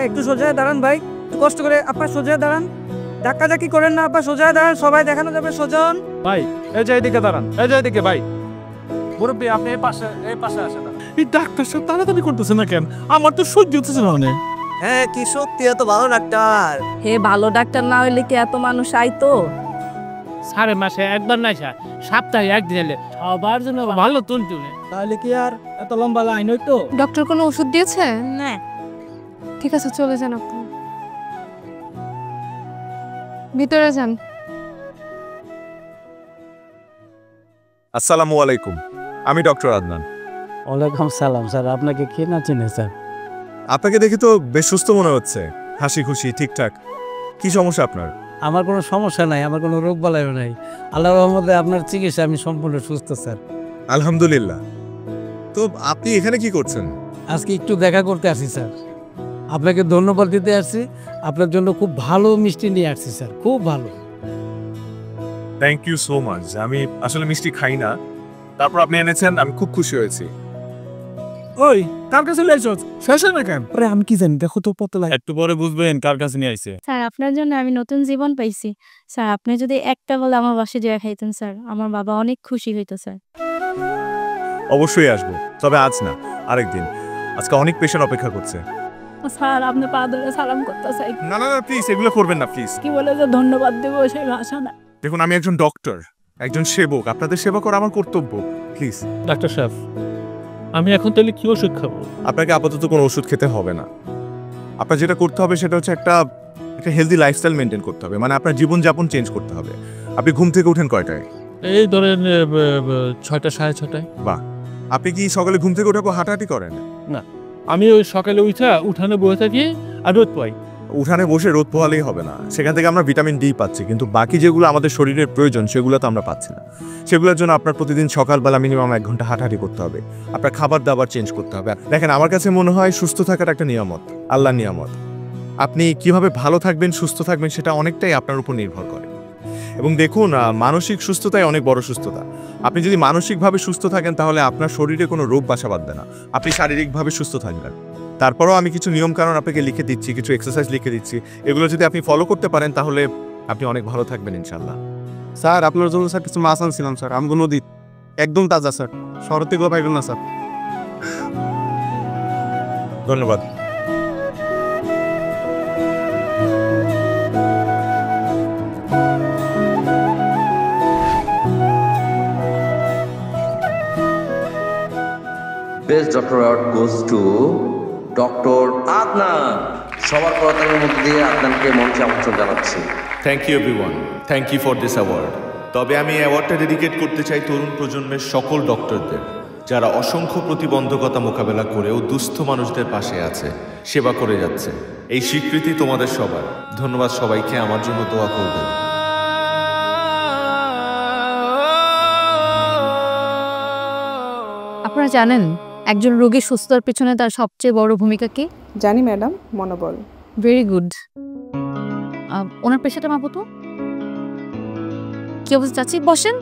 ভাই একটু সোজা দাঁড়ান ভাই, একটু কষ্ট করে আপা সোজা দাঁড়ান, ধাক্কাধাক্কি করেন না আপা, সোজা দাঁড়ান, সবাই দেখানো যাবে সোজা হন। ভাই এই যে এদিকে দাঁড়ান, এই যে এদিকে ভাই। মুরব্বী আপনি এই পাশে আসেন। এই ডাক্তার সাহেব তাড়াতাড়ি করতেছে না কেন? আমার তো সহ্য হচ্ছে না। হ্যাঁ কি সত্যি এত ভালো ডাক্তার। হে ভালো ডাক্তার না হইলে কি এত মানুষ আইতো? সাড়ে মাসে একবার নাই স্যার, সপ্তাহে একদিন এলে সবার জন্য ভালো তুলতে। তাহলে কি আর এত লম্বা লাইন হইতো? ডক্টর কোনো ওষুধ দিয়েছে? না। ঠিক আছে চলে যান আপনি, ভিতরে যান। আসসালামু আলাইকুম, আমি ডক্টর আদনান। ওয়ালাইকুম সালাম স্যার, আপনাকে কে না চিনে স্যার? আপনাকে দেখে তো বেশ সুস্থ মনে হচ্ছে, হাসি খুশি ঠিকঠাক। কি সমস্যা আপনার? আমার কোনো সমস্যা নাই, আমার কোনো রোগ বালাইও নাই। আল্লাহর রহমতে আপনার চিকিৎসা আমি সম্পূর্ণ সুস্থ স্যার। আলহামদুলিল্লাহ। তো আপনি এখানে কি করছেন? আজকে একটু দেখা করতে আসি স্যার, আপনাকে ধন্যবাদ দিতে আসছি। আপনার জন্য খুব ভালো মিষ্টি নিয়ে আসছি স্যার, খুব ভালো। Thank you so much. আমি আসলে মিষ্টি খাই না, তারপর আপনি এনেছেন, আমি খুব খুশি হয়েছি। ওই কার কাছে লাইছস? শেষ না কেন? আরে আমি কি জানি, দেখো তো পতলা। একটু পরে বুঝবেন কার কাছে নিয়ে আইছে। স্যার আপনার জন্য আমি নতুন জীবন পাইছি স্যার। আপনি যদি একটা বলে আমার বাসায় যেয়ে খাইতেন স্যার, আমার বাবা অনেক খুশি হইতো স্যার। অবশ্যই আসবো, তবে আজ না, আরেকদিন। আজকে অনেক পেশেন্ট অপেক্ষা করছে। স্যার আপনি পা ধরে সালাম করতে চাই। না না না প্লিজ, এগুলো করবেন না প্লিজ। কি বলে যে ধন্যবাদ দেবো সেই ভাষা না। দেখুন আমি একজন ডক্টর, একজন সেবক, আপনাদের সেবা করা আমার কর্তব্য। প্লিজ ডাক্তার সাহেব, আমি এখন তাহলে কি ওষুধ খাবো? আপনাকে আপাতত কোনো ওষুধ খেতে হবে না। আপনার যেটা করতে হবে সেটা হচ্ছে একটা হেলদি লাইফস্টাইল মেনটেন করতে হবে, মানে আপনার জীবনযাপন চেঞ্জ করতে হবে। আপনি ঘুম থেকে উঠেন কয়টায়? এই ধরেন 6টা 6:30। বাহ, আপনি কি সকালে ঘুম থেকে উঠে হাঁটাহাঁটি করেন? না, আমি ওই সকালে উঠানে বসে থাকি আর রোদ পাই। উঠানে বসে রোদ পোহালেই হবে না, সেখান থেকে আমরা ভিটামিন ডি পাচ্ছি, কিন্তু বাকি যেগুলো আমাদের শরীরের প্রয়োজন সেগুলো তো আমরা পাচ্ছি না। সেগুলোর জন্য আপনার প্রতিদিন সকালবেলা মিনিমাম 1 ঘন্টা হাঁটাহাঁটি করতে হবে। আপনার খাবার দাবার চেঞ্জ করতে হবে। দেখেন আমার কাছে মনে হয় সুস্থ থাকার একটা নিয়ামত, আল্লাহর নিয়ামত। আপনি কিভাবে ভালো থাকবেন, সুস্থ থাকবেন, সেটা অনেকটাই আপনার উপর নির্ভর করে। এবং দেখুন, মানসিক সুস্থতাই অনেক বড় সুস্থতা। আপনি যদি মানসিকভাবে সুস্থ থাকেন তাহলে আপনার শরীরে কোনো রোগ বাসা বাঁধবে না, আপনি শারীরিকভাবে সুস্থ থাকবেন। তারপরেও আমি কিছু নিয়মকানুন আপনাকে লিখে দিচ্ছি, কিছু এক্সারসাইজ লিখে দিচ্ছি। এগুলো যদি আপনি ফলো করতে পারেন তাহলে আপনি অনেক ভালো থাকবেন ইনশাল্লাহ। স্যার আপনার জন্য স্যার কিছু মাছ আনছিলাম স্যার, আমগো নদীর একদম তাজা স্যার, শহর থেকে পাইবেন না স্যার। ধন্যবাদ। Best doctor award goes to doctor Adnan. সবার করতালির মধ্যে দিয়ে আদনানকে মঞ্চে আমন্ত্রণ জানাচ্ছি। Thank you everyone, thank you for this award. তবে আমি এই অ্যাওয়ার্ডটা ডেডিকেট করতে চাই তরুণ প্রজন্মের সকল ডক্টরদের, যারা অসংখ্য প্রতিবন্ধকতা মোকাবেলা করেও দুস্থ মানুষদের পাশে আছে, সেবা করে যাচ্ছে। এই স্বীকৃতি তোমাদের সবার। ধন্যবাদ সবাইকে, আমার জন্য দোয়া করবেন। আপনারা জানেন একজন রোগী সুস্থতার পেছনে তার সবচেয়ে বড় ভূমিকা কি? জানি ম্যাডাম, মনোবল। Very good. ওনার পেশাটা মাপো তো। কি অবস্থা চাচি? বসেন।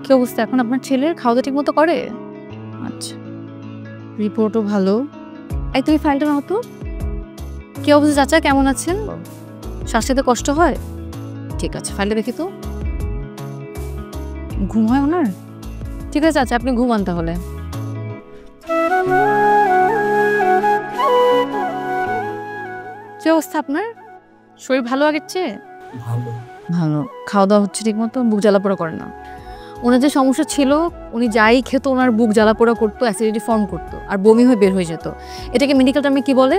কি অবস্থা এখন আপনার ছেলের? খাওয়া দাওয়া ঠিক মতো করে? আচ্ছা, রিপোর্টও ভালো। এই তুমি ফাইলটা নাও তো। কি অবস্থা চাচা, কেমন আছেন? শ্বাস নিতে কষ্ট হয়? ঠিক আছে, ফাইলটা দেখি তো। ঘুম হয় ওনার? ঠিক আছে চাচা, আপনি ঘুমান তাহলে। কি অবস্থা আপনার? শরীর ভালো আগের চেয়ে? ভালো। ভালো। খাওয়া দাওয়া হচ্ছে ঠিক মতো? বুক জ্বালাপোড়া করে না? ওনার যে সমস্যা ছিল, উনি যাই খেত ওনার বুক জ্বালাপোড়া করতো, অ্যাসিডিটি ফর্ম করতো আর বমি হয়ে বের হয়ে যেত। এটাকে মেডিকেল টার্মে কি বলে?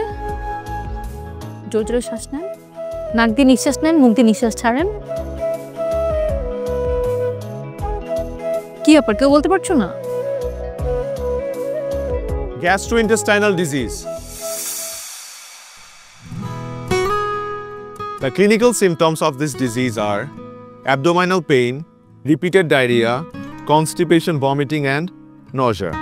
জোরে জোরে শ্বাস নেন, নাক দিয়ে নিঃশ্বাস নেন, মুখ দিয়ে নিঃশ্বাস ছাড়েন। কি ব্যাপার, কেউ বলতে পারছো না? Gastrointestinal disease. The clinical symptoms of this disease are abdominal pain, repeated diarrhea, constipation, vomiting, and nausea.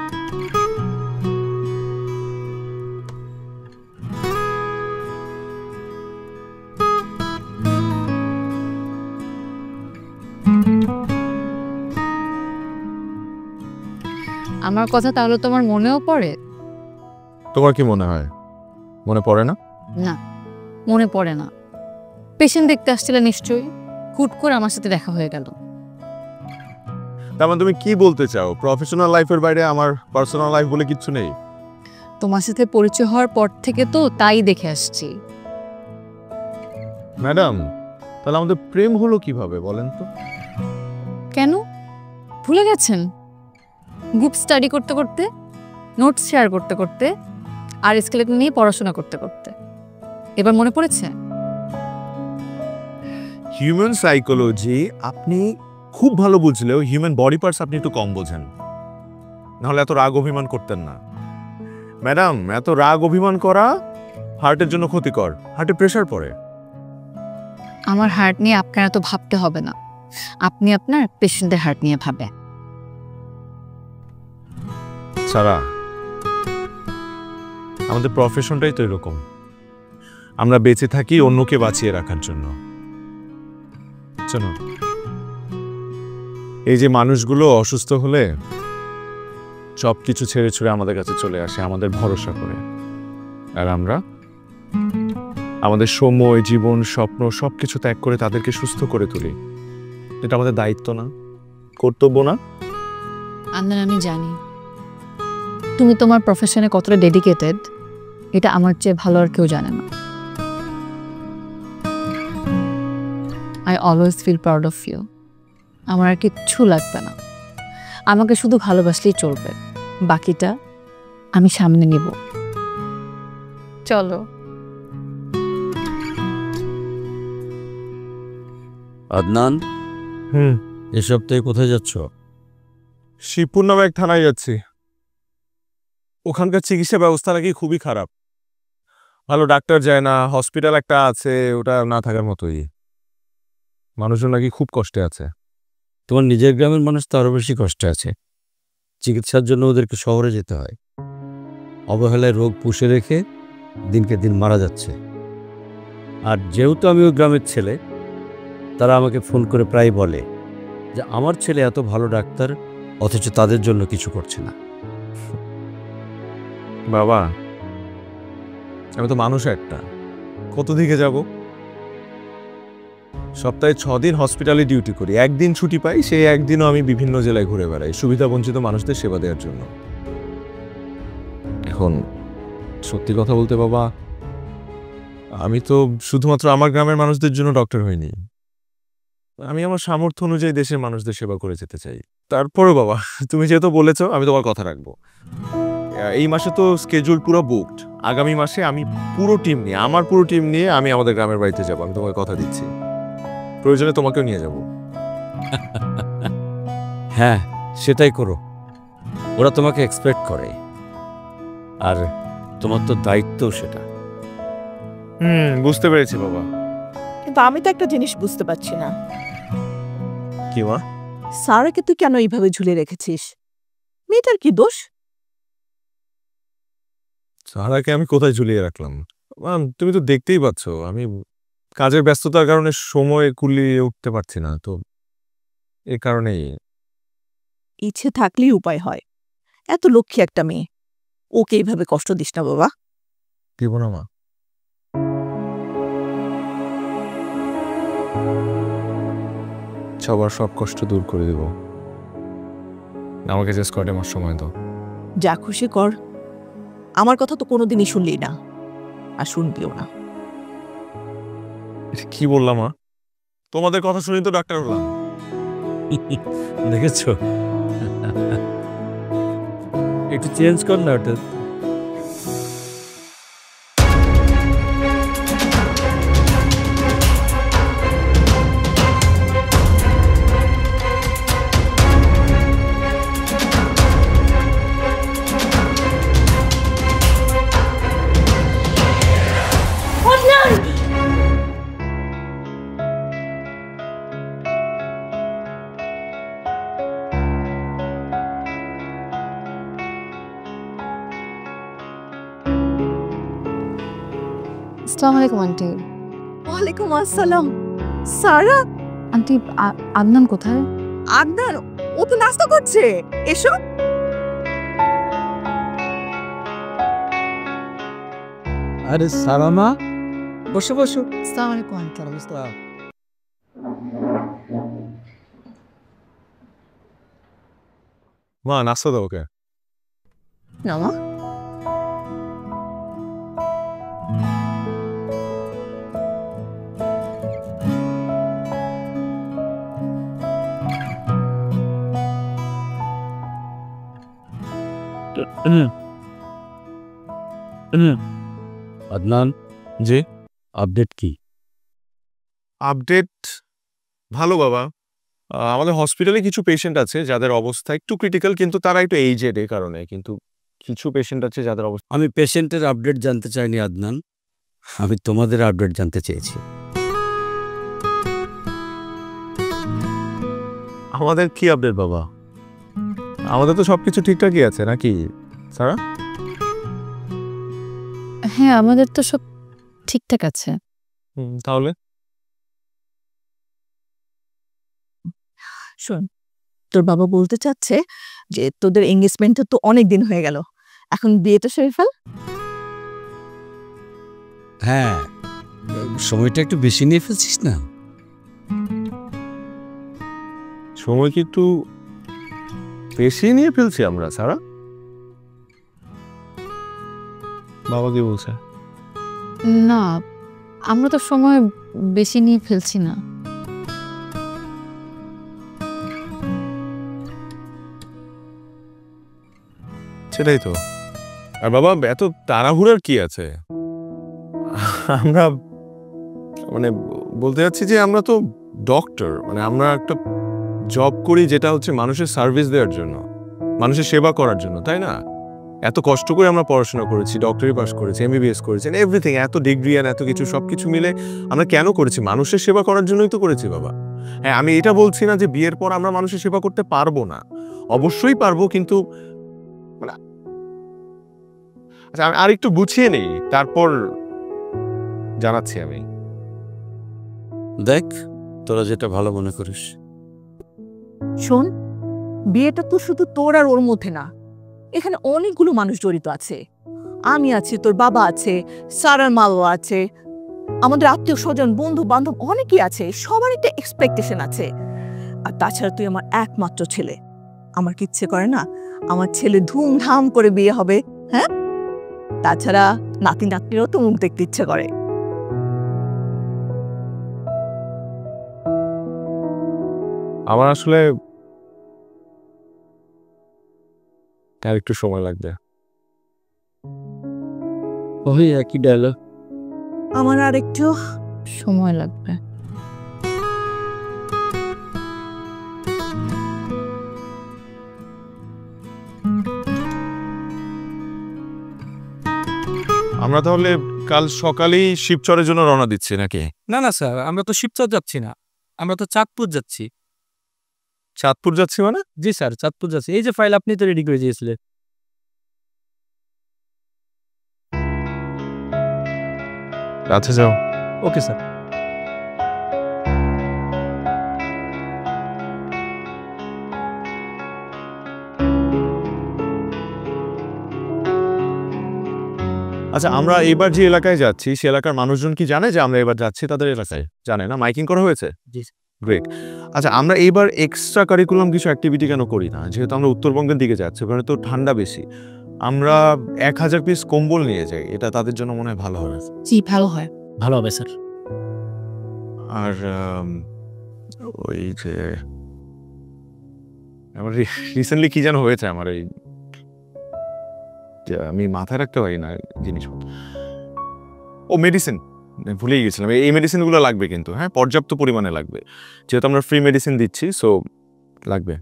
আমার কথা তাহলে তোমার মনেও পড়ে? তোমার কি মনে হয় মনে পড়ে না? না, মনে পড়ে না। পেশেন্ট দেখতে আসছিলে নিশ্চয়ই, হুট করে আমার সাথে দেখা হয়ে গেল। তার মানে তুমি কি বলতে চাও, প্রফেশনাল লাইফের বাইরে আমার পার্সোনাল লাইফ বলে কিচ্ছু নেই? তোমার সাথে পরিচয় হওয়ার পর থেকে তো তাই দেখে আসছি। ম্যাডাম, তাহলে আমাদের প্রেম হলো কিভাবে বলেন তো? কেন ভুলে গেছেন? গ্রুপ স্টাডি করতে করতে, নোটস শেয়ার করতে করতে, আর স্কেলেটন নিয়ে পড়াশোনা করতে করতে। এবার মনে পড়েছে? হিউম্যান সাইকোলজি আপনি খুব ভালো বুঝলেও হিউম্যান বডি পার্টস আপনি একটু কম বোঝেন, নাহলে এত রাগ অভিমান করতেন না। ম্যাডাম, এত রাগ অভিমান করা হার্টের জন্য ক্ষতিকর, হার্টে প্রেশার পড়ে। আমার হার্ট নিয়ে আপনার এত ভাবতে হবে না, আপনি আপনার পেশেন্টের হার্ট নিয়ে ভাবেন। সারা, আমাদের প্রফেশনটাই তো এরকম, আমরা বেঁচে থাকি অন্যকে বাঁচিয়ে রাখার জন্য। শোনো, এই যে মানুষগুলো অসুস্থ হলে সব কিছু ছেড়ে ছুড়ে আমাদের কাছে চলে আসে আমাদের ভরসা করে, আর আমরা আমাদের সময়, জীবন, স্বপ্ন সবকিছু ত্যাগ করে তাদেরকে সুস্থ করে তুলি। এটা আমাদের দায়িত্ব না, কর্তব্য না? আন্দান, আমি জানি তুমি তোমার প্রফেশনে কতটা ডেডিকেটেড, এটা আমার চেয়ে ভালো আর কেউ জানে না। I always feel proud of you. আমার আর কিচ্ছু লাগবে না, আমাকে শুধু ভালোবাসলেই চলবে, বাকিটা আমি সামনে নিব। চলো। আদনান, এ সপ্তাহে কোথায় যাচ্ছ? শিবপুর নামে এক থানায় যাচ্ছি। ওখানকার চিকিৎসা ব্যবস্থা নাকি খুবই খারাপ, ভালো ডাক্তার যায় না, হসপিটাল একটা আছে ওটা না থাকার মতোই, মানুষজন নাকি খুব কষ্টে আছে। তোমার নিজের গ্রামের মানুষ তো আরো বেশি কষ্টে আছে, চিকিৎসার জন্য ওদেরকে শহরে যেতে হয়, অবহেলায় রোগ পুষে রেখে দিনকে দিন মারা যাচ্ছে। আর যেহেতু আমি ওই গ্রামের ছেলে, তারা আমাকে ফোন করে প্রায় বলে যে আমার ছেলে এত ভালো ডাক্তার অথচ তাদের জন্য কিছু করছে না। বাবা, আমি তো মানুষ একটা, কত দিকে যাব? সপ্তাহে 6 দিন হসপিটালে ডিউটি করি, একদিন ছুটি পাই, সেই একদিনও আমি বিভিন্ন জেলায় ঘুরে বেড়াই সুবিধা বঞ্চিত মানুষদের সেবা দেওয়ার জন্য। এখন সত্যি কথা বলতে বাবা, আমি তো শুধুমাত্র আমার গ্রামের মানুষদের জন্য ডক্টর হইনি, আমি আমার সামর্থ্য অনুযায়ী দেশের মানুষদের সেবা করে যেতে চাই। তারপরে বাবা, তুমি যেহেতু বলেছো আমি তোমার কথা রাখবো। এই মাসে তো স্কেজুল পুরো বুকড, আগামী মাসে আমি পুরো টিম নিয়ে, আমার পুরো টিম নিয়ে আমি আমাদের গ্রামের বাড়িতে যাবো, আমি তোমাকে কথা দিচ্ছি। প্রয়োজনে তোমাকেও নিয়ে যাব। হ্যাঁ, সেটাই করো, ওরা তোমাকে এক্সপেক্ট করে, আর তোমার তো দায়িত্বও সেটা। বুঝতে পেরেছি বাবা। কিন্তু আমি তো একটা জিনিস বুঝতে পারছি না। কি মা? সারাকে তুই কেন এইভাবে ঝুলে রেখেছিস? মেয়েটার কি দোষ? সারাকে আমি কোথায় ঝুলিয়ে রাখলাম? তুমি তো দেখতেই পাচ্ছ আমি কাজের ব্যস্ততার কারণে সময় কুলিয়ে উঠতে পারছি না, তো এই কারণেই। ইচ্ছে থাকলেই উপায় হয়, এত লক্ষ্মী একটা মেয়ে, ওকে এইভাবে কষ্ট দিস না বাবা। দিব না মা। সবার সব কষ্ট দূর করে দেব, আমাকে জাস্ট কয়টা মাস সময় দাও। যা খুশি কর, আমার কথা তো কোনোদিনই শুনলি না, আর শুনবিও না। কি বললাম মা? তোমাদের কথা শুনি তো ডাক্তার হলাম। দেখেছো, একটু চেঞ্জ কর না ওটা। আসসালামু আলাইকুম আন্টি। ওয়ালাইকুম আসসালাম। সারা আন্টি, আদনান কোথায়? আদনান, ও তো নাস্তা করছে, এসো। আরে সালামা, বসো বসো। আসসালামু আলাইকুম আঙ্কেল। মা নাস্তা দাও ওকে। না মা, আদনান, জি আপডেট কি? আপডেট ভালো বাবা। আমাদের হসপিটালে কিছু পেশেন্ট আছে যাদের অবস্থা একটু ক্রিটিক্যাল, কিন্তু তারা একটু এইজেড এর কারণে, কিন্তু কিছু পেশেন্ট আছে যাদের অবস্থা। আমি পেশেন্টের আপডেট জানতে চাইনি আদনান, আমি তোমাদের আপডেট জানতে চেয়েছি। আমাদের কি আপডেট বাবা? আমাদের তো সবকিছু ঠিকঠাকই আছে নাকি সারা? হ্যাঁ আমাদের তো সব ঠিকঠাক আছে। তাহলে শোন, তোর বাবা বলতে চাচ্ছে যে তোদের এঙ্গেজমেন্টে তো অনেক দিন হয়ে গেল, এখন বিয়েটা সেরে ফেল। হ্যাঁ, সময়টা একটু বেশি নিয়ে ফেলছিস না? সময় কি একটু বেশি নিয়ে ফেলছি আমরা সারা? বাবা কি বলছে? না, আমরা তো সময় বেশি নিয়ে ফেলছি না। সেটাই তো। আর বাবা এত তাড়াহুড়ার কি আছে? আমরা মানে বলতে যাচ্ছি যে আমরা তো ডক্টর, মানে আমরা একটা জব করি যেটা হচ্ছে মানুষের সার্ভিস দেওয়ার জন্য, মানুষের সেবা করার জন্য, তাই না? এত কষ্ট করে আমরা পড়াশোনা করেছি, ডক্টরি পাস করেছি, এমবিবিএস করেছি, এভরিথিং, এত ডিগ্রি আর এত কিছু সবকিছু মিলে আমরা কেন করেছি? মানুষের সেবা করার জন্যই তো করেছি বাবা। হ্যাঁ, আমি এটা বলছি না যে বিয়ের পর আমরা মানুষের সেবা করতে পারবো না, অবশ্যই পারবো, কিন্তু মানে আচ্ছা আমি আর একটু গুছিয়ে নেই, তারপর জানাচ্ছি আমি। দেখ, তোরা যেটা ভালো মনে করিস। শোন, বিয়েটা তো শুধু তোর আর ওর মধ্যে না, এখানে অনেকগুলো মানুষ জড়িত আছে। আমি আছি, তোর বাবা আছে, সারার মালও আছে, আমাদের আত্মীয় স্বজন, বন্ধু বান্ধব অনেকেই আছে, সবার একটা এক্সপেকটেশন আছে। আর তাছাড়া তুই আমার একমাত্র ছেলে, আমার কি ইচ্ছে করে না আমার ছেলে ধুমধাম করে বিয়ে হবে? হ্যাঁ, তাছাড়া নাতি নাতনিরও তো মুখ দেখতে ইচ্ছে করে। আমার আসলে আর একটু সময় লাগবে। ওই একই ডায়লগ। আমার আর একটু সময় লাগবে। আমরা তাহলে কাল সকালেই শিবচরের জন্য রওনা দিচ্ছি নাকি? না না স্যার, আমরা তো শিবচর যাচ্ছি না, আমরা তো চাঁদপুর যাচ্ছি। চাঁদপুর যাচ্ছি মানে? জি স্যার, চাঁদপুর যাচ্ছি। এই যে ফাইল আপনি তো রেডি করে দিয়েছিলেন। আচ্ছা যাও। Okay sir. আচ্ছা, আমরা এবার যে এলাকায় যাচ্ছি সে এলাকার মানুষজন কি জানে যে আমরা এবার যাচ্ছি তাদের এলাকায়? জানে না? মাইকিং করা হয়েছে? জি। গ্রেট। আচ্ছা, আমরা এইবার এক্সট্রা কারিকুলাম কিছু অ্যাক্টিভিটি কেন করি না? যেহেতু আমরা উত্তরবঙ্গের দিকে যাচ্ছি, ওখানে তো ঠান্ডা বেশি, আমরা 1000 পিস কম্বল নিয়ে যাই, এটা তাদের জন্য মনে হয় ভালো হবে। জি ভালো হয়। ভালো হবে স্যার। আর ওই যে আমার রিসেন্টলি কি যেন হয়েছে আমার, এই আমি মাথায় রাখতে পারি না জিনিসপত্র। ও মেডিসিন ভুলেই গেছিলাম, এই মেডিসিনগুলো লাগবে কিন্তু, হ্যাঁ পর্যাপ্ত পরিমাণে লাগবে, যেহেতু আমরা ফ্রি মেডিসিন দিচ্ছি, সো লাগবে।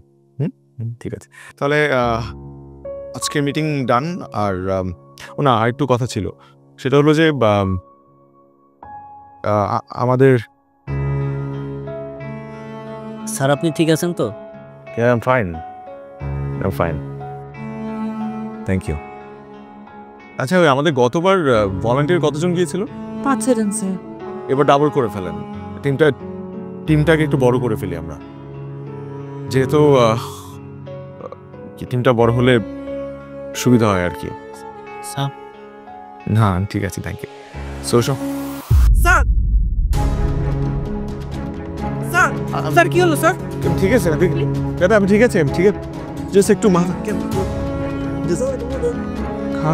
ঠিক আছে, তাহলে আজকের মিটিং ডান। আর ও না, আর একটু কথা ছিল, সেটা হলো যে আমাদের স্যার আপনি ঠিক আছেন তো? I am fine, I am fine, thank you. আচ্ছা, ওই আমাদের গতবার ভলান্টিয়ার কতজন গিয়েছিল? 5 স্যার। এবার ডাবল করে ফেলেন, টিমটাকে একটু বড় করে ফেলি আমরা, যেহেতু টিমটা বড় হলে সুবিধা হয় আর কি। স্যার না ঠিক আছে, thank you. So sir sir sir কি হলো স্যার? ঠিক আছে দাদা, আমি ঠিক আছে, ঠিক আছে, জাস্ট একটু মাথা খা।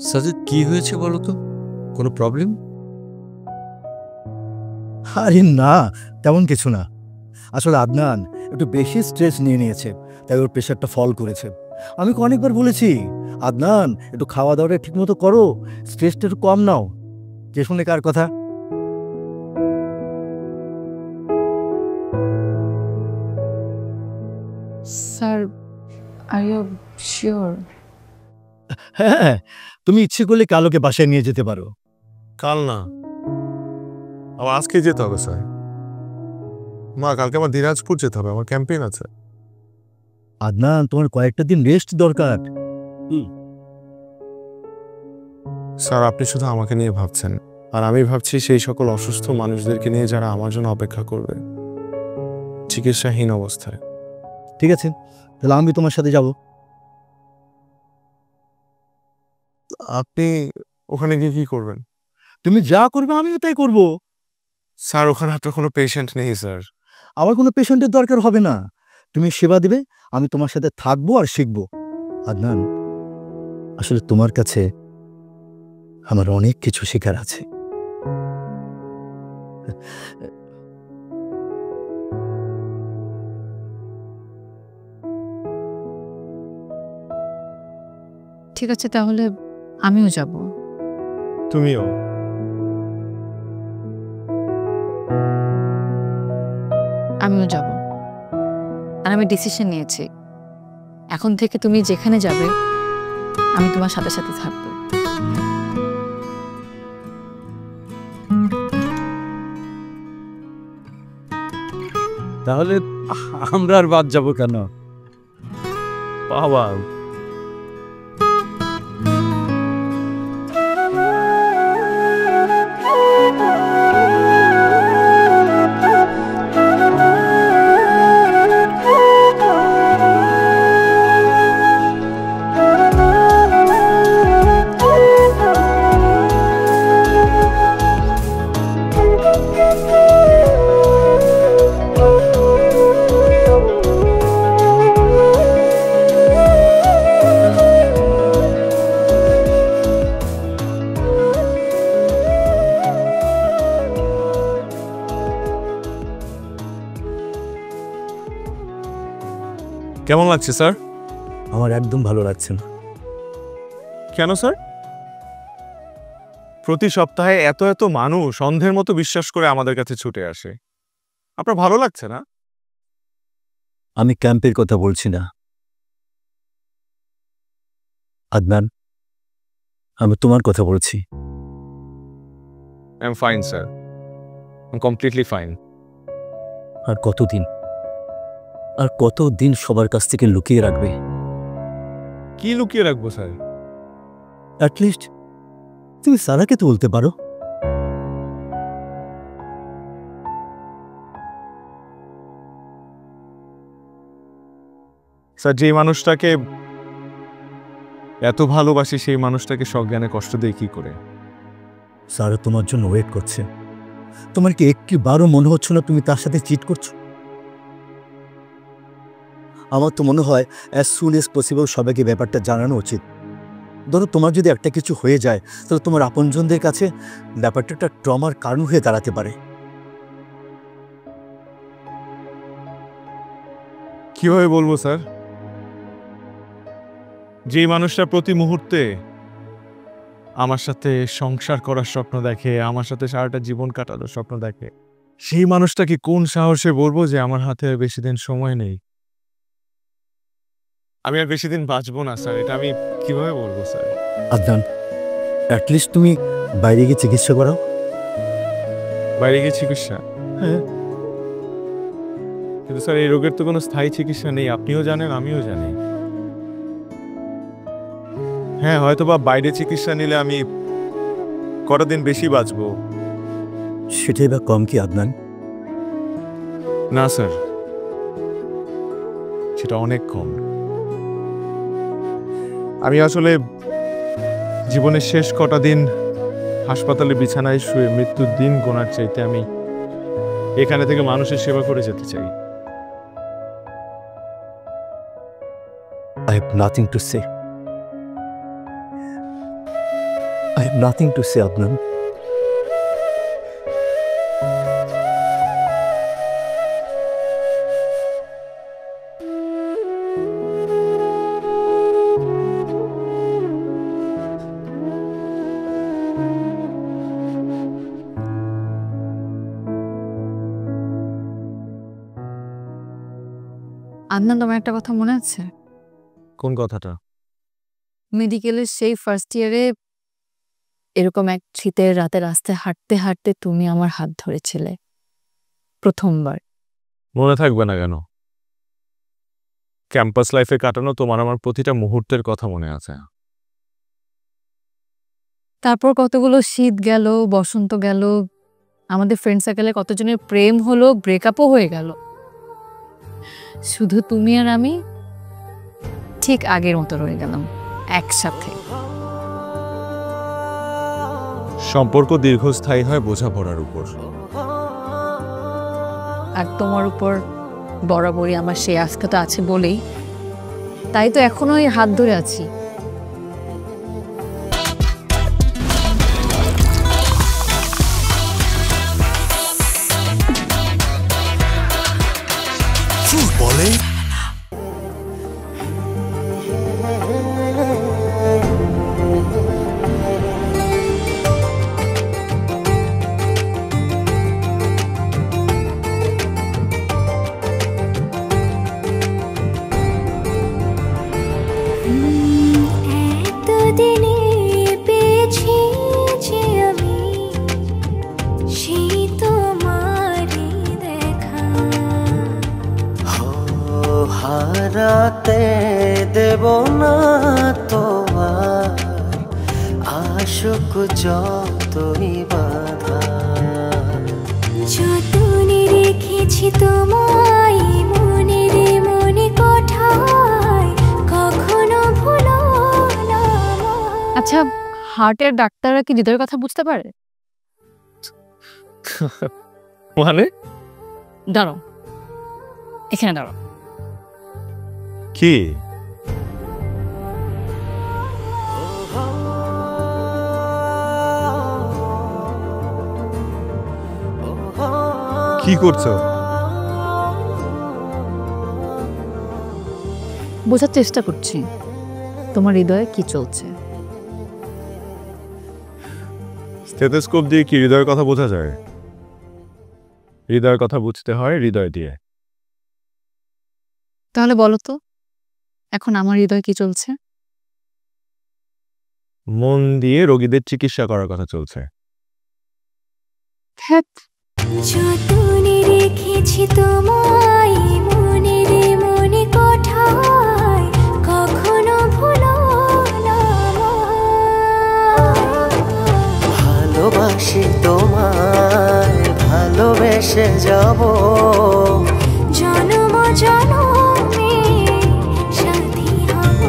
সাজিদ কি হয়েছে বলো তো? কোনো প্রবলেম? আরে না, তেমন কিছু না। আসলে আদনান একটু বেশি স্ট্রেস নিয়ে নিয়েছে, তাই ওর প্রেশারটা ফল করেছে। আমি অনেকবার বলেছি, আদনান একটু খাওয়া দাওয়াটা ঠিকমতো করো, স্ট্রেসটা একটু কম নাও। কে শুনে কার কথা? Sir, are you sure? হ্যাঁ, তুমি ইচ্ছে করলে কালোকে বাসায় নিয়ে যেতে পারো। কাল না, আবার আজকে যেতে হবে স্যার। মা, কালকে আমার দিনাজপুর যেতে হবে, আমার ক্যাম্পেইন আছে। আদনান, তোমার কয়েকটা দিন রেস্ট দরকার। স্যার, আপনি শুধু আমাকে নিয়ে ভাবছেন, আর আমি ভাবছি সেই সকল অসুস্থ মানুষদেরকে নিয়ে যারা আমার জন্য অপেক্ষা করবে চিকিৎসাহীন অবস্থায়। ঠিক আছে, তাহলে আমি তোমার সাথে যাব। আপনি ওখানে গিয়ে কি করবেন? তুমি যা করবে আমিও তাই করব। স্যার, ওখানে আপনার কোনো পেশেন্ট নেই স্যার। আমার কোনো পেশেন্টের দরকার হবে না। তুমি সেবা দিবে, আমি তোমার সাথে থাকবো আর শিখবো। আদনান, আসলে তোমার কাছে আমার অনেক কিছু শেখার আছে। ঠিক আছে, তাহলে আমিও যাব। তুমিও? আমিও যাব। আর আমি ডিসিশন নিয়েছি, এখন থেকে তুমি যেখানে যাবে আমি তোমার সাথে সাথে থাকবো। তাহলে আমরা আর বাদ যাব কেন? বাবা, কেমন লাগছে স্যার? আমার একদম ভালো লাগছে না। কেন স্যার? প্রতি সপ্তাহে এত এত মানুষ অন্ধের মতো বিশ্বাস করে আমাদের কাছে ছুটে আসে, আপনার ভালো লাগছে না? আমি ক্যাম্পের কথা বলছি না আদনান, আমি তোমার কথা বলছি। I am fine sir, I am completely fine. আর কতদিন সবার কাছ থেকে লুকিয়ে রাখবে? কি লুকিয়ে রাখবো স্যার? অ্যাটলিস্ট তুমি সারাকে তো বলতে পারো। স্যার, যে মানুষটাকে এত ভালোবাসি সেই মানুষটাকে সজ্ঞানে কষ্ট দেয় কি করে? সারা তোমার জন্য ওয়েট করছে। তোমার কি একবারও মনে হচ্ছে না তুমি তার সাথে চিট করছো? আমার তো মনে হয় অ্যাজ সুন এজ পসিবল সবাইকে ব্যাপারটা জানানো উচিত। ধরো তোমার যদি একটা কিছু হয়ে যায়, তাহলে তোমার আপনজনদের কাছে ব্যাপারটা একটা ট্রমার কারণ হয়ে দাঁড়াতে পারে। কিভাবে বলবো স্যার? যে মানুষটা প্রতি মুহূর্তে আমার সাথে সংসার করার স্বপ্ন দেখে, আমার সাথে সারাটা জীবন কাটানোর স্বপ্ন দেখে, সেই মানুষটাকে কোন সাহসে বলবো যে আমার হাতে আর বেশি দিন সময় নেই, আমি আর বেশি দিন বাঁচবো না স্যার? এটা আমি কিভাবে বলবো স্যার? আদনান, অ্যাটলিস্ট তুমি বাইরে গিয়ে চিকিৎসা করাও। বাইরে গিয়ে চিকিৎসা? হ্যাঁ, কিন্তু স্যার এই রোগের তো কোনো স্থায়ী চিকিৎসা নেই, আপনিও জানেন আমিও জানি। হ্যাঁ, হয়তো বা বাইরে চিকিৎসা নিলে আমি কটা দিন বেশি বাঁচবো। সেটাই বা কম কি আদনান? না স্যার, সেটা অনেক কম। আমি আসলে জীবনের শেষ কটা দিন হাসপাতালে বিছানায় শুয়ে মৃত্যুর দিন গোনার চাইতে আমি এখানে থেকে মানুষের সেবা করে যেতে চাই। I have nothing to say. I have nothing to say, Adnan. Adnan, তোমার একটা কথা মনে আছে? কোন কথাটা? মেডিকেলের সেই ফার্স্ট ইয়ারে এরকম এক শীতের রাতে রাস্তায় হাঁটতে হাঁটতে তুমি আমার হাত ধরেছিলে প্রথমবার। মনে থাকবে না কেন? ক্যাম্পাস লাইফে কাটানো তোমার আমার প্রতিটা মুহূর্তের কথা মনে আছে। তারপর কতগুলো শীত গেল, বসন্ত গেল, আমাদের ফ্রেন্ড সার্কেলে কতজনের প্রেম হলো, ব্রেকআপও হয়ে গেল। শুধু তুমি আর আমি ঠিক আগের মতো রয়ে গেলাম একসাথে। সম্পর্ক দীর্ঘস্থায়ী হয় বোঝাপড়ার উপর। আর তোমার উপর বরাবরই আমার সেই আস্থাটা আছে বলেই তাই তো এখনো এই হাত ধরে আছি। বলে হারাতে দেব না তোমার আশুক যতই বাধা। যতনে রেখেছি তোমায় মনের মনে কোঠায়, কখনো ভুলো না। আচ্ছা, হার্টের ডাক্তাররা কি হৃদয়ের কথা বুঝতে পারে? মানে? দাঁড়াও, এখানে দাঁড়াও। কি? কি করছো? বোঝার চেষ্টা করছি তোমার হৃদয়ে কি চলছে। স্টেথোস্কোপ দিয়ে কি হৃদয়ের কথা বোঝা যায়? হৃদয়ের কথা বুঝতে হয় হৃদয় দিয়ে। তাহলে বলো তো এখন আমার হৃদয়ে কি চলছে? মন দিয়ে রোগীদের চিকিৎসা করার কথা চলছে। যতনে রেখেছি তোমায় মনের মনে কোঠায়, কখনো ভুলো না। ভালোবাসি তোমায়, ভালোবেসে যাব জনম জনমে সাথী হব।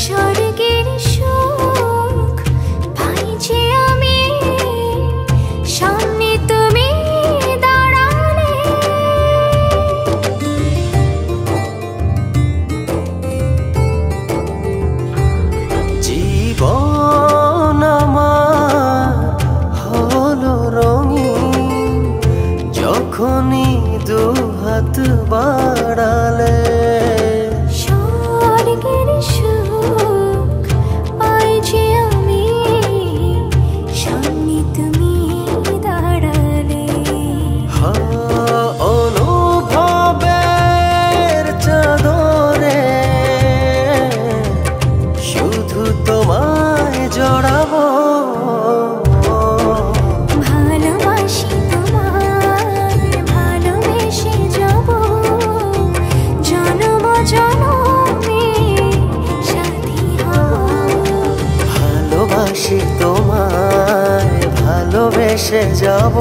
স্বর্গের সুখ পাই যে আমি, সামনে তুমি দাঁড়ালে। জীবন আমার হলো রঙিন, যখনই দু হাত বাড়ালে স্বর্গের সুখ পাই যে আমি সামনে তুমি দাঁড়ালে। অনুভবের চাদরে শুধু তোমায় জড়াবো। ভালোবাসি তোমায় ভালোবেসে যাব জনম জনমে সাথী হব। ভালোবাসি তোমায় ভালোবেসে যাব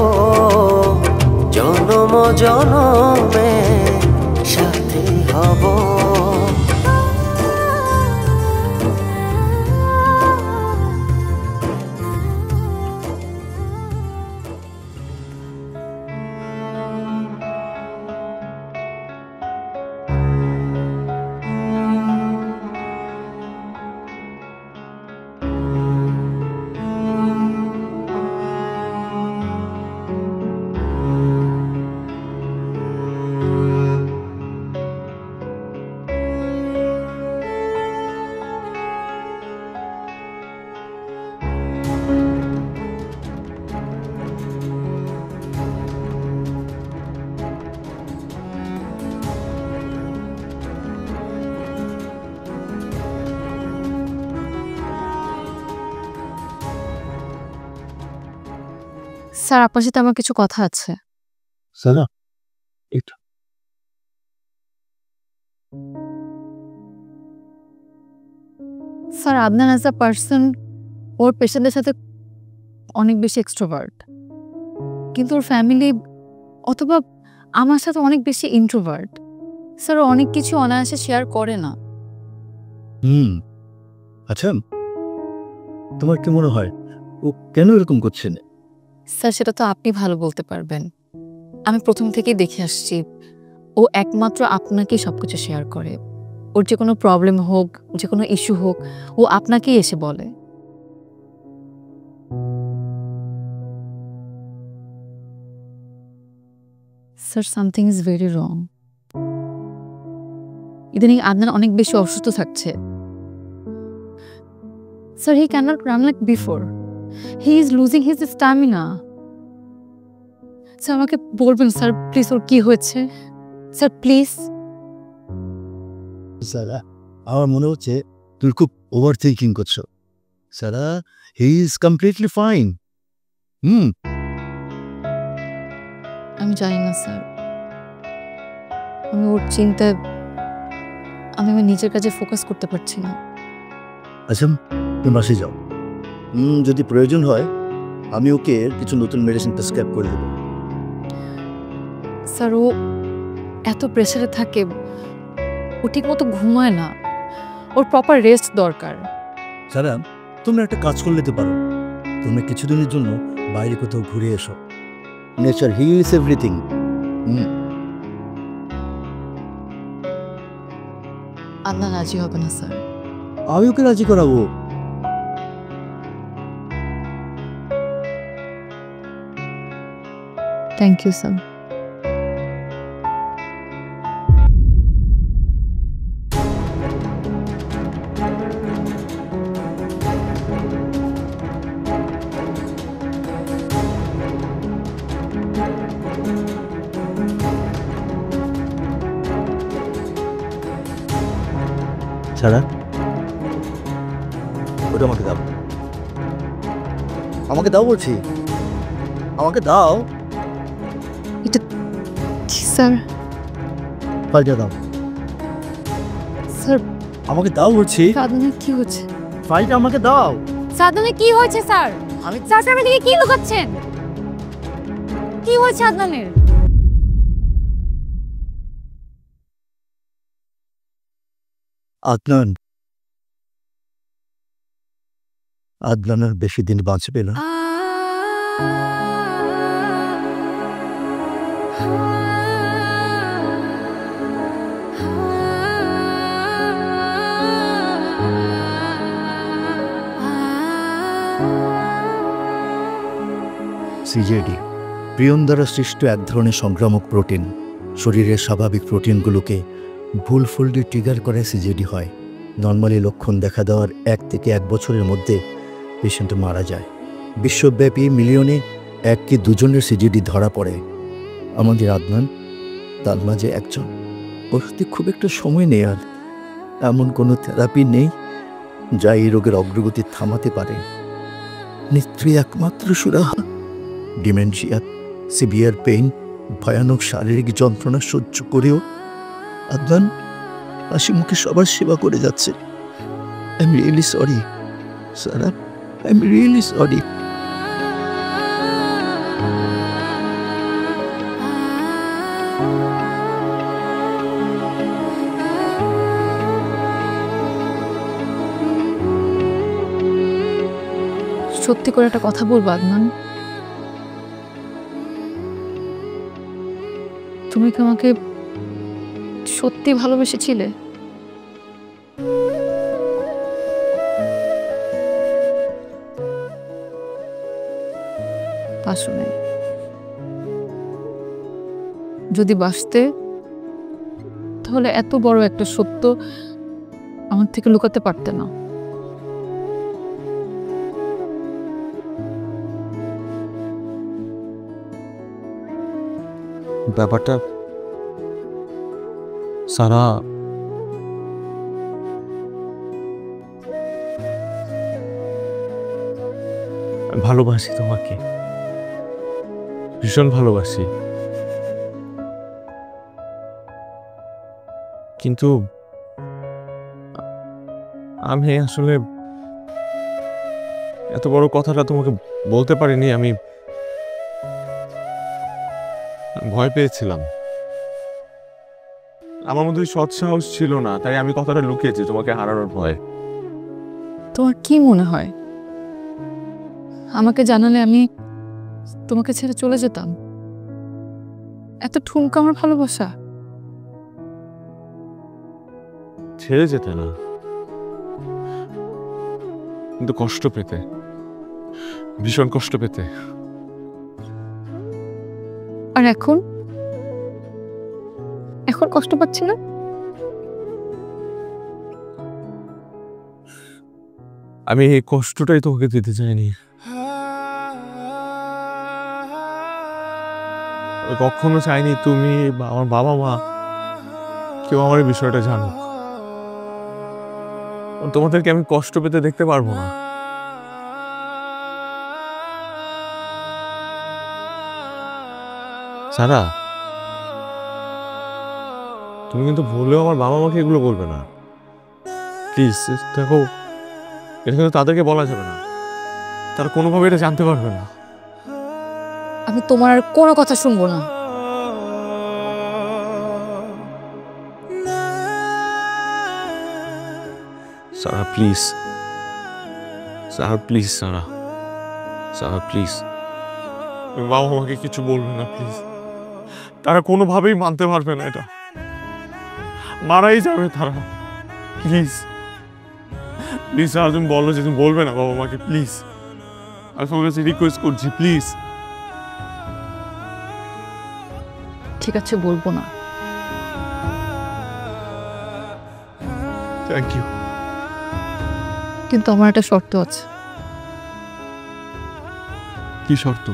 জনম জনমে সাথী হব। স্যার আপনার সাথে আমার কিছু কথা আছে। সারা একটু sir Adnan as a person ওর পেশেন্টদের সাথে অনেক বেশি এক্সট্রোভার্ট, কিন্তু ওর ফ্যামিলি অথবা আমার সাথে অনেক বেশি ইন্ট্রোভার্ট। স্যার ও অনেক কিছু অনায়াসে শেয়ার করে না। আচ্ছা, তোমার কি মনে হয় ও কেন এরকম করছে না? স্যার সেটা তো আপনি ভালো বলতে পারবেন। আমি প্রথম থেকেই দেখে আসছি ও একমাত্র আপনাকেই সবকিছু শেয়ার করে। ওর যে কোনো প্রবলেম হোক, যে কোনো ইস্যু হোক, ও আপনাকেই এসে বলে। Sir something is very wrong. ইদানিং আদনান অনেক বেশি অসুস্থ থাকছে। Sir he can not run like before. He is losing his stamina. Sir আমাকে বলবেন স্যার প্লিজ ওর কি হয়েছে? Sir please. সারা আমার মনে হচ্ছে তুমি খুব ওভার থিঙ্কিং করছো। সারা হি ইজ কমপ্লিটলি ফাইন। আমি জানি না স্যার, আমি ওর চিন্তায় আমি আমার নিজের কাজে ফোকাস করতে পারছি না। আচ্ছা তুমি বাসে যাও, যদি প্রয়োজন হয় আমি ওকে কিছু নতুন মেডিসিন প্রেসক্রাইব করে দেবো। স্যার ও এত প্রেসারে থাকে, ও ঠিক মতো ঘুমায় না, ওর প্রপার রেস্ট দরকার। সারা তোমরা একটা কাজ করে নিতে পারো, তোমরা কিছুদিনের জন্য বাইরে কোথাও ঘুরে এসো। Nature hills everything. আদনান রাজি হবে না স্যার। আমি ওকে রাজি করাবো। Thank you sir. ছাড়া ওটা আমাকে দাও, আমাকে দাও বলছি, আমাকে দাও। এটা স্যার ফাইলটা দাও স্যার। আমাকে দাও বলছি। আদনানের কি হচ্ছে? ফাইলটা আমাকে দাও। আদনানের কি হয়েছে স্যার? স্যার সামনে দিকে কি লুকাচ্ছেন? কি হয়েছে আদনানের? আদনানের বেশি দিন বাঁচবে না। সিজেডি প্রিয়ন দ্বারা সৃষ্ট এক ধরনের সংক্রামক প্রোটিন। শরীরের স্বাভাবিক প্রোটিনগুলোকে ভুল ফোল্ডে ট্রিগার করে সিজিডি হয়। নর্মালি লক্ষণ দেখা দেওয়ার 1 থেকে 1 বছরের মধ্যে পেশেন্ট মারা যায়। বিশ্বব্যাপী মিলিয়নে 1 কি 2 জনের সিজিডি ধরা পড়ে। আমাদের আদনান তার মাঝে একজন। ওর হাতে খুব একটা সময় নেই, আর এমন কোনো থেরাপি নেই যা এই রোগের অগ্রগতি থামাতে পারে। নিশ্চয়ই একমাত্র সুরাহা ডিমেনশিয়া, সিভিয়ার পেইন, ভয়ানক শারীরিক যন্ত্রণা সহ্য করেও আদনান হাসি মুখে সবার সেবা করে যাচ্ছে। I am really sorry Sara, I am really sorry. সত্যি করে একটা কথা বলবো আদনান, তুমি কি আমাকে সত্যি ভালোবেসেছিলে? বাসো নাই। যদি বাসতে তাহলে এত বড় একটা সত্য আমার থেকে লুকাতে পারতে না। ব্যাপারটা সারা, ভালোবাসি তোমাকে, ভীষণ ভালোবাসি, কিন্তু আমি আসলে এত বড় কথাটা তোমাকে বলতে পারিনি। আমি ভয় পেয়েছিলাম, আমার মধ্যে সৎ সাহস ছিল না, তাই আমি কথাটা লুকিয়েছি তোমাকে হারানোর ভয়। তোমার কি মনে হয় আমাকে জানালে আমি তোমাকে ছেড়ে চলে যেতাম? এত ঠুনকা আমার ভালোবাসা। ছেড়ে যেতে না, কিন্তু কষ্ট পেতে, ভীষণ কষ্ট পেতে। আর এখন এখন কষ্ট পাচ্ছি না? আমি এই কষ্টটাই তোমাকে দিতে চাইনি। আমি কখনো চাইনি তুমি বা আমার বাবা মা কেউ আমার এই বিষয়টা জানুক। তোমাদেরকে আমি কষ্ট পেতে দেখতে পারবো না। সারা, তুমি কিন্তু ভুলেও আমার বাবা মাকে এগুলো বলবে না প্লিজ। দেখো, এটা কিন্তু তাদেরকে বলা যাবে না, তারা কোনোভাবে এটা জানতে পারবে না। আমি তোমার আর কোনো কথা শুনবো না। Sara please, Sara please, Sara, Sara please, বাবা আমাকে কিছু বলবে না প্লিজ। তারা কোনোভাবেই মানতে পারবে না, এটা মারাই যাবে তারা। প্লিজ প্লিজ সারা, তুমি বলো যে তুমি বলবে না বাবা মাকে, প্লিজ। আমি তোমার কাছে রিকোয়েস্ট করছি, প্লিজ। ঠিক আছে, বলবো না। Thank you. কিন্তু আমার একটা শর্ত আছে। কি শর্ত?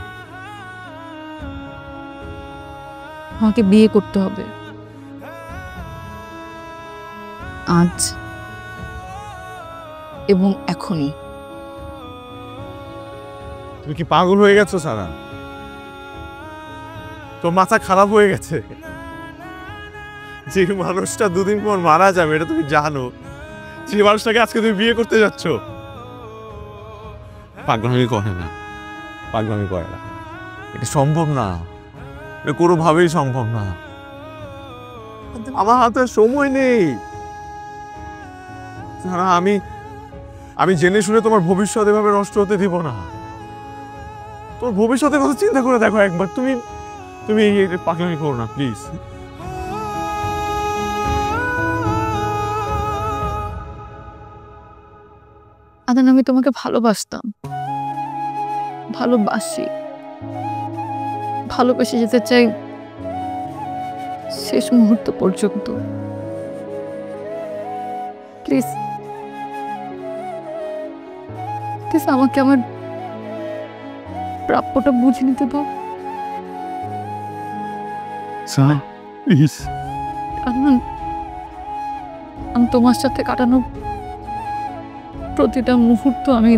আমাকে বিয়ে করতে হবে আজ এবং এখনই। তুমি কি পাগল হয়ে গেছো সারা? তোর মাথা খারাপ হয়ে গেছে? যে মানুষটা 2 দিন পর মারা যাবে এটা তুমি জানো, যে মানুষটাকে আজকে তুমি বিয়ে করতে যাচ্ছ। পাগলামি করে না, পাগলামি করে না, এটা সম্ভব না, এটা কোনোভাবেই সম্ভব না। আমার হাতে সময় নেই সারা। আমি জেনে শুনে তোমার ভবিষ্যৎ এভাবে নষ্ট হতে দিব না। তোমার ভবিষ্যতের কথা চিন্তা করে দেখো একবার। তুমি এই পাগলামি করো না প্লিজ। আদান, আমি তোমাকে ভালোবাসতাম, ভালোবাসি, ভালোবেসে যেতে চাই শেষ মুহূর্ত পর্যন্ত। প্লিজ প্লিজ আমাকে আমার প্রাপ্যটা বুঝে নিতে দাও। আমি তোমার সাথে কাটানো প্রতিটা মুহূর্ত আমি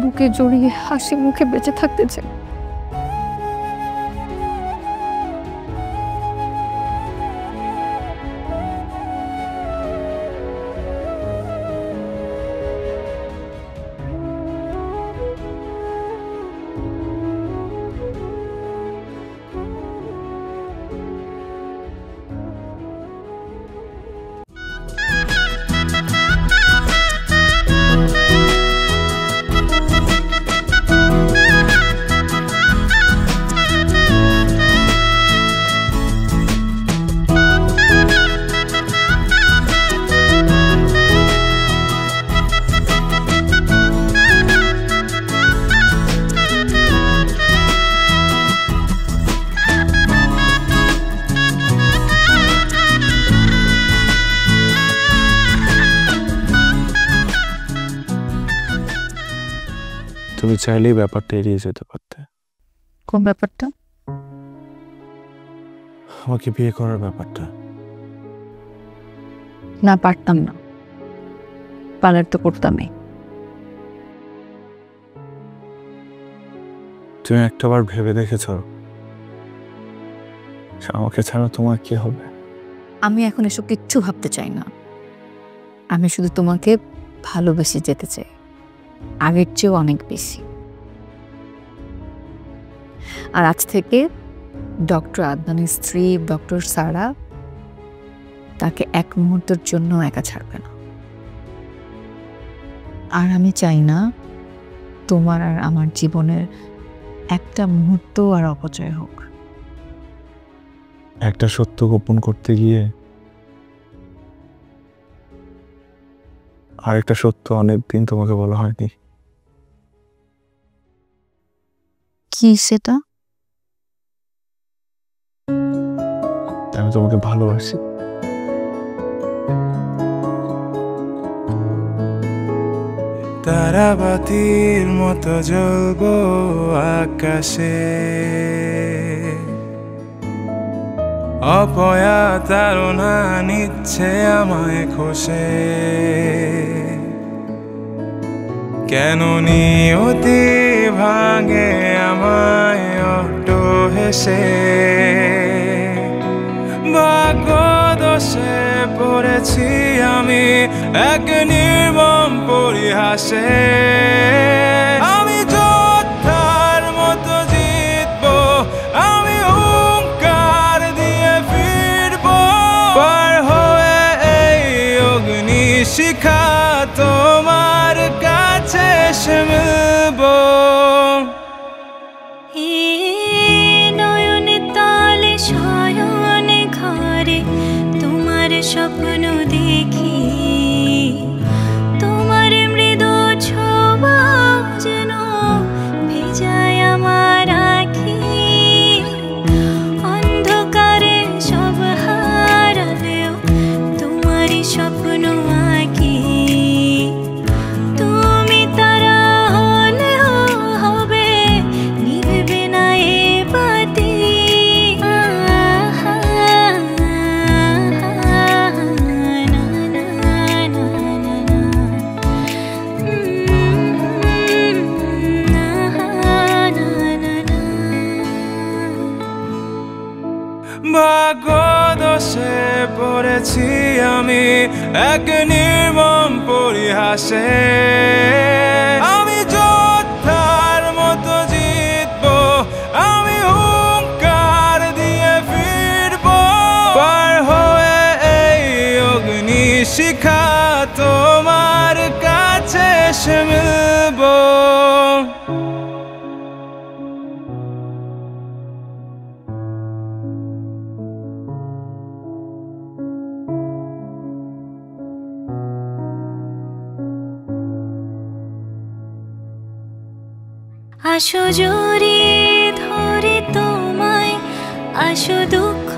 বুকে জড়িয়ে হাসি মুখে বেঁচে থাকতে চাই। তুমি চাইলেই ব্যাপারটা এড়িয়ে যেতে পারতে। কোন ব্যাপারটা? আমাকে বিয়ে করার ব্যাপারটা। না, পারতাম না। পালার তো করতামই। তুমি একটাবার ভেবে দেখেছ আমাকে ছাড়া তোমার কি হবে? আমি এখন এসব কিচ্ছু ভাবতে চাই না। আমি শুধু তোমাকে ভালোবেসে যেতে চাই, আগের চেয়েও অনেক বেশি। আর আজ থেকে ডক্টর আদনানের স্ত্রী ডক্টর সারা তাকে এক মুহূর্তের জন্য একা ছাড়বে না। আর আমি চাই না তোমার আর আমার জীবনের একটা মুহূর্ত আর অপচয় হোক। একটা সত্য গোপন করতে গিয়ে আরেকটা সত্য অনেকদিন তোমাকে বলা হয়নি। কি সেটা? আমি তোমাকে ভালোবাসি। তারাবাতির মতো জ্বলবো আকাশে, অপয়া তাড়না নিচ্ছে আমায় খসে। কেন নিয়তি ভাঙে আমায় অটো হেসে, ভাগ্য দোষে পড়েছি আমি এক নির্মম পরিহাসে। আমি যোদ্ধার মতো জিতবো, আমি হুঙ্কার দিয়ে ফিরবো, পার হয়ে এই অগ্নি শিখা তোমার কাছে এসে মিলবো। নয়নে তালে শয়নে ঘরে তোমার স্বপ্ন দেখি, তোমার মৃদু ছোঁয়া যেন ভেজায় আমার আঁখি। অন্ধকারে সব হারালেও তোমারই স্বপ্ন আঁকি। তুমি তারা হলেও হবে, নিভবে না এ বাতি। ভাগ্য দোষে পড়েছি আমি এক নির্মম পরিহাসে। আমি যোদ্ধার মতো জিতবো, আমি হুঙ্কার দিয়ে ফিরবো, পার হয়ে এই অগ্নি শিখা তোমার কাছে এসে মিলবো। আসো জড়িয়ে ধরে তোমায়, আসো দুঃখ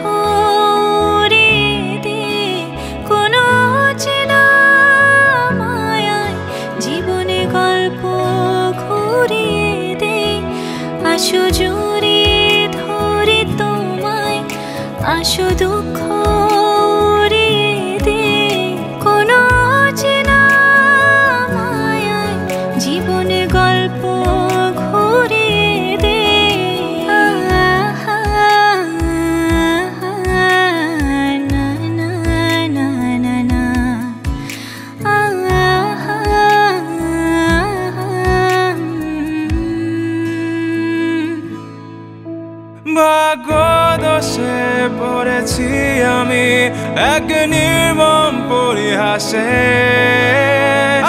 আসো দুঃখ উড়িয়ে দে কোনো অচেনা মায়ায় জীবনের গল্প ঘুরিয়ে দে না না না না না ভাগ্যদোষে পড়েছি আমি এক নির্মম পরিহাসে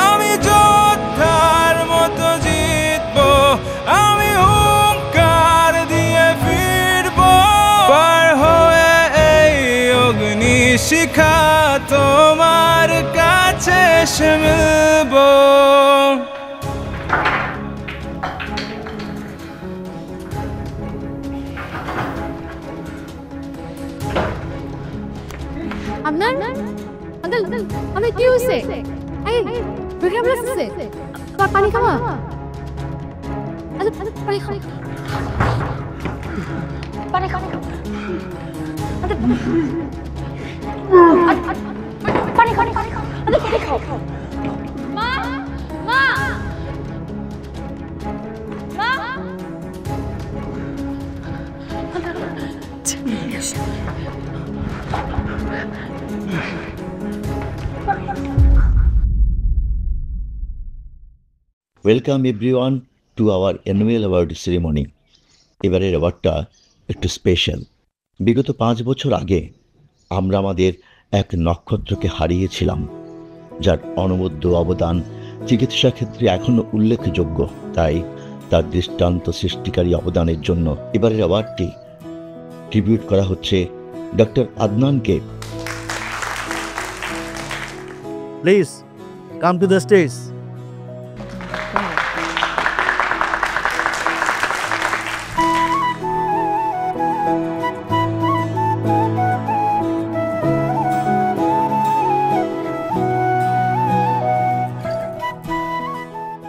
আমি যোদ্ধার মতো জিতবো আমি হুঙ্কার দিয়ে ফিরবো পার হয়ে এই অগ্নি শিখা তোমার কাছে এসে মিলবো আপনার আমি কি হয়েছে পানি খাওয়া পানি খাও পানি খাও পানি খাও পানি খাও মা মা মা welcome everyone to our annual award ceremony. এবারের অ্যাওয়ার্ডটা একটু স্পেশাল। বিগত 5 বছর আগে আমরা আমাদের এক নক্ষত্রকে হারিয়েছিলাম, যার অনবদ্য অবদান চিকিৎসা ক্ষেত্রে এখনও উল্লেখযোগ্য। তাই তার দৃষ্টান্ত সৃষ্টিকারী অবদানের জন্য এবারের অ্যাওয়ার্ডটি ট্রিবিউট করা হচ্ছে ডক্টর আদনানকে। Please come to the stage.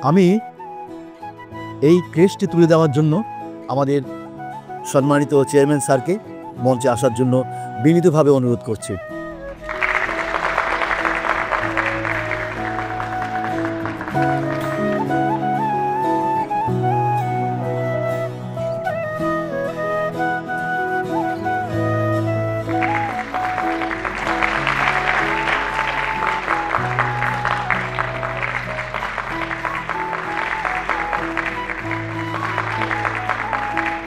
আমি এই ক্রেস্টটি তুলে দেওয়ার জন্য আমাদের সম্মানিত চেয়ারম্যান স্যারকে মঞ্চে আসার জন্য বিনীতভাবে অনুরোধ করছি।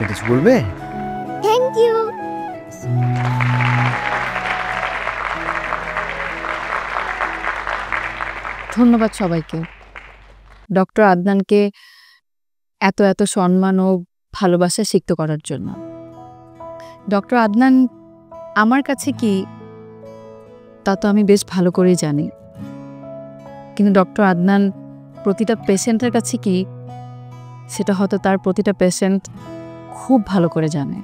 কিছু বলবে? Thank you. ধন্যবাদ সবাইকে। ডক্টর আদনানকে এত এত সম্মান ও ভালোবাসা সিক্ত করার জন্য। ডক্টর আদনান আমার কাছে কি তা তো আমি বেশ ভালো করেই জানি, কিন্তু ডক্টর আদনান প্রতিটা পেশেন্টের কাছে কি সেটা হয়তো তার প্রতিটা পেশেন্ট খুব ভালো করে জানে,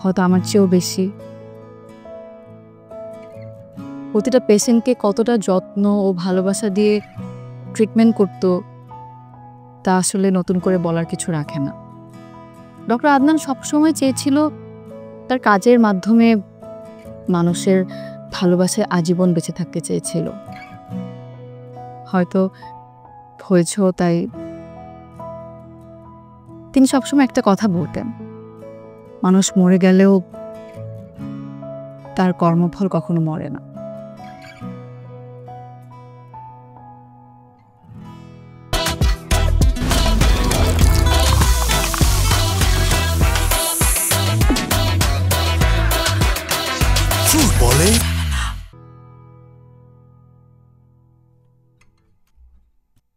হয়তো আমার চেয়েও বেশি। প্রতিটা পেশেন্টকে কতটা যত্ন ও ভালোবাসা দিয়ে ট্রিটমেন্ট করতো তা আসলে নতুন করে বলার কিছু রাখে না। ডক্টর আদনান সবসময় চেয়েছিল তার কাজের মাধ্যমে মানুষের ভালোবাসায় আজীবন বেঁচে থাকতে চেয়েছিল। হয়তো হয়েছেও তাই। তিনি সবসময় একটা কথা বলতেন, মানুষ মরে গেলেও তার কর্মফল কখনো মরে না।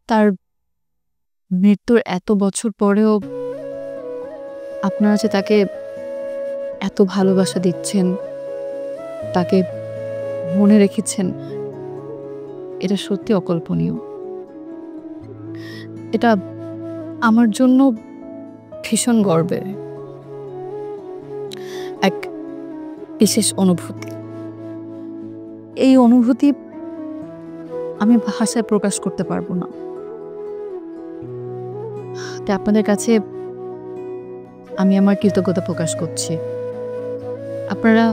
তার মৃত্যুর এত বছর পরেও আপনারা যে তাকে এত ভালোবাসা দিচ্ছেন, তাকে মনে রেখেছেন, এটা সত্যি অকল্পনীয়। এটা আমার জন্য ভীষণ গর্বের এক বিশেষ অনুভূতি। এই অনুভূতি আমি ভাষায় প্রকাশ করতে পারবো না। তাই আপনাদের কাছে আমি আমার কৃতজ্ঞতা প্রকাশ করছি। আপনারা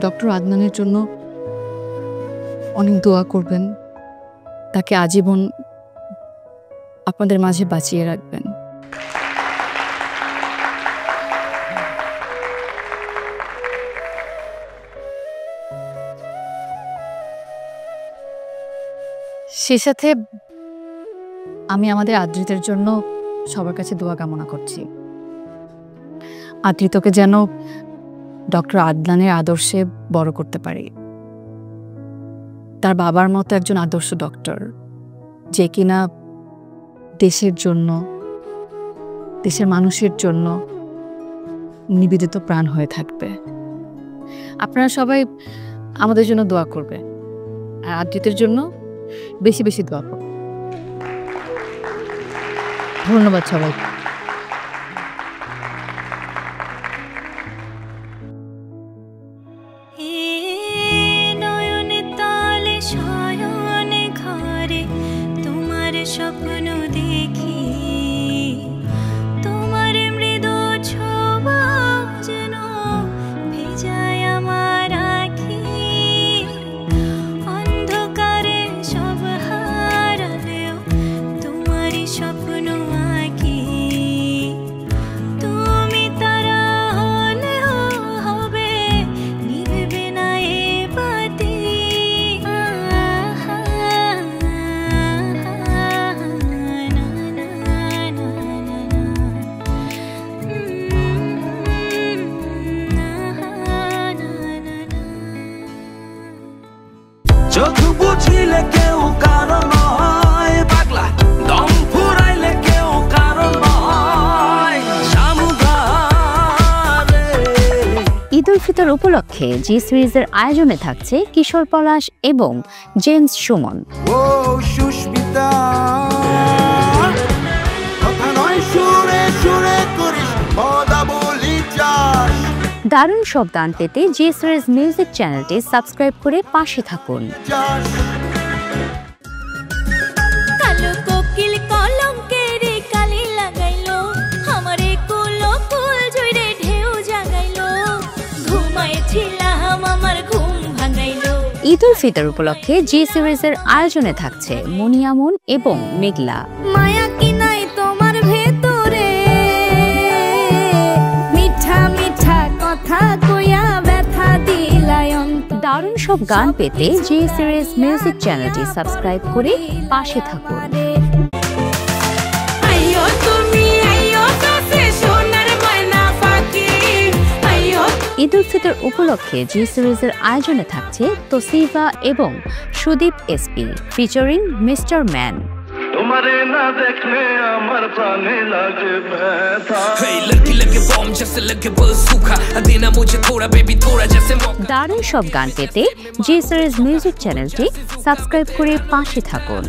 ডক্টর আদনানের জন্য অনেক দোয়া করবেন, তাকে আজীবন আপনাদের মাঝে বাঁচিয়ে রাখবেন। সেই সাথে আমি আমাদের আদ্রিতের জন্য সবার কাছে দোয়া কামনা করছি। আদ্রিতকে যেন ডক্টর আদনানের আদর্শে বড় করতে পারি, তার বাবার মতো একজন আদর্শ ডক্টর, যে কিনা দেশের জন্য, দেশের মানুষের জন্য নিবেদিত প্রাণ হয়ে থাকবে। আপনারা সবাই আমাদের জন্য দোয়া করবে, আর আদ্রিতের জন্য বেশি বেশি দোয়া করবে। ধন্যবাদ সবাই। নয়নে তালে শয়নে ঘরে তোমার স্বপ্ন দেখি, তোমার মৃদু ছোঁয়া যেন ভেজায় আমার আঁখি। অন্ধকারে সব হারালেও তোমারই স্বপ্ন আঁকি। তুমি তারা হলেও হবে, নিভবে না এ বাতি। চোখ বুঝিলে কেউ কারণ হয় পাগলা, দম ফুরাইলে কেউ কারণ হয় সামুদ্রে। ঈদ উল ফিতর উপলক্ষে জি সিরিজের আয়োজনে থাকছে কিশোর পলাশ এবং জেমস সুমন। ও সুস্মিতা, কথা নয় সুরে সুরে করিস কথা বলি চাস। দারুণ সব গান পেতে জি সিরিজ মিউজিক চ্যানেলটি সাবস্ক্রাইব করে পাশে থাকুন। কালো কোকিল কলঙ্কের কালি লাগাইলো, আমারে কুলো কুল জুড়ে ঢেউ জাগাইলো। ঘুমাইছিলাম আমার ঘুম ভাঙাইলো। ঈদ উল ফিতর উপলক্ষে জি সিরিজের আয়োজনে থাকছে মনিয়ামন এবং মেঘলা। মায়া কি নাই তোমার ভেতরে, মিঠা মিঠা কথা কইয়া ব্যথা দিলাই অন্তরে। দারুণ সব গান পেতে জি সিরিজ মিউজিক চ্যানেলটি সাবস্ক্রাইব করে পাশে থাকুন। আইয়ো তুমি আইয়ো কাছে সোনার ময়না পাখি, আইয়ো। ঈদ উল ফিতর উপলক্ষে জি সিরিজের আয়োজনে থাকছে তোসিফা এবং Sudip SP featuring mister man. তোমারে না দেখলে আমার প্রাণে লাগে ব্যথা। দারুণ সব গান পেতে জি সিরিজ মিউজিক চ্যানেলটি সাবস্ক্রাইব করে পাশে থাকুন।